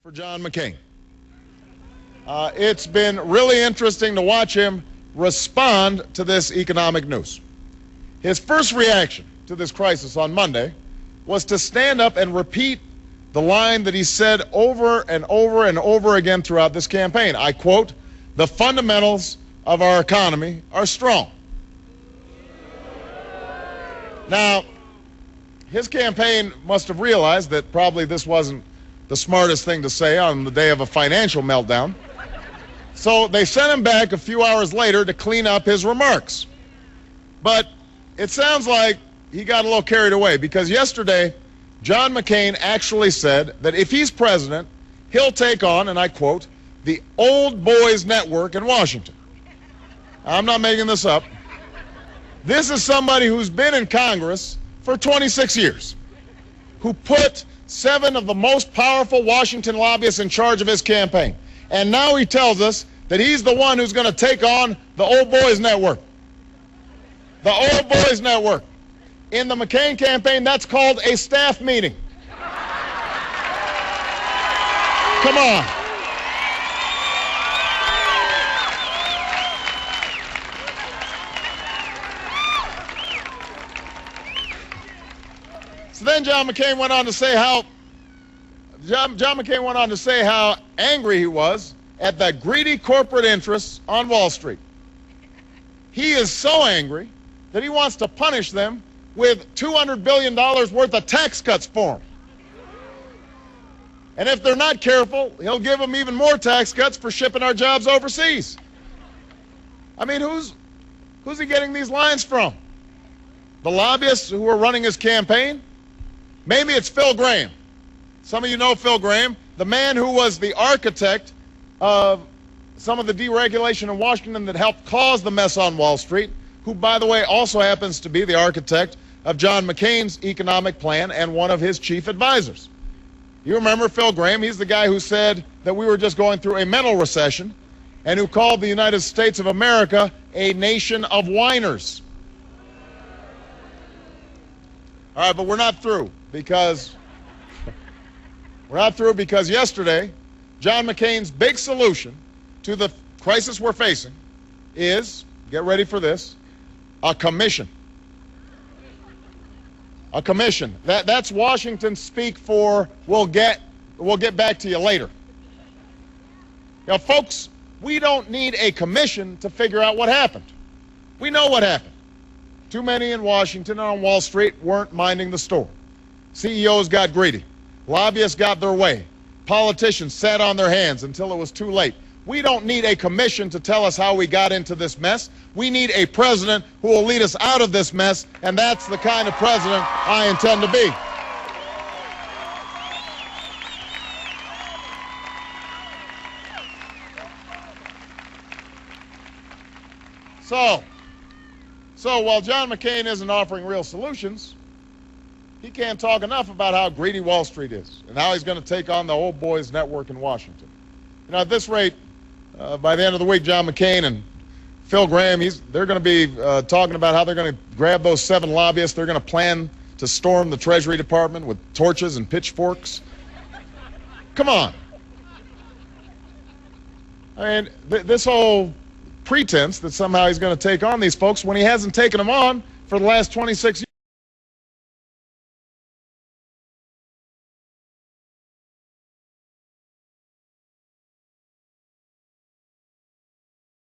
for John McCain. It's been really interesting to watch him respond to this economic news. His first reaction to this crisis on Monday was to stand up and repeat the line that he said over and over and over again throughout this campaign. I quote, "The fundamentals of our economy are strong." Now, his campaign must have realized that probably this wasn't the smartest thing to say on the day of a financial meltdown. So they sent him back a few hours later to clean up his remarks. But it sounds like he got a little carried away, because yesterday John McCain actually said that if he's president, he'll take on, and I quote, "the old boys network in Washington." I'm not making this up. This is somebody who's been in Congress for 26 years, who put 7 of the most powerful Washington lobbyists in charge of his campaign. And now he tells us that he's the one who's going to take on the old boys network. The old boys network. In the McCain campaign, that's called a staff meeting. Come on. So then John McCain went on to say how angry he was at the greedy corporate interests on Wall Street. He is so angry that he wants to punish them with $200 billion worth of tax cuts for them. And if they're not careful, he'll give them even more tax cuts for shipping our jobs overseas. I mean, who's he getting these lines from? The lobbyists who are running his campaign? Maybe it's Phil Gramm. Some of you know Phil Gramm, the man who was the architect of some of the deregulation in Washington that helped cause the mess on Wall Street, who, by the way, also happens to be the architect of John McCain's economic plan and one of his chief advisors. You remember Phil Gramm? He's the guy who said that we were just going through a mental recession and who called the United States of America a nation of whiners. All right, but we're not through, because yesterday, John McCain's big solution to the crisis we're facing is, get ready for this, a commission. A commission. That's Washington speak for we'll get back to you later. Now, folks, we don't need a commission to figure out what happened. We know what happened. Too many in Washington and on Wall Street weren't minding the store. CEOs got greedy. Lobbyists got their way. Politicians sat on their hands until it was too late. We don't need a commission to tell us how we got into this mess. We need a president who will lead us out of this mess, and that's the kind of president I intend to be. So while John McCain isn't offering real solutions, he can't talk enough about how greedy Wall Street is and how he's going to take on the old boys network in Washington. You know, at this rate, by the end of the week, John McCain and Phil Gramm, they're going to be talking about how they're going to grab those 7 lobbyists. They're going to plan to storm the Treasury Department with torches and pitchforks. Come on. I mean, this whole pretense that somehow he's going to take on these folks when he hasn't taken them on for the last 26 years.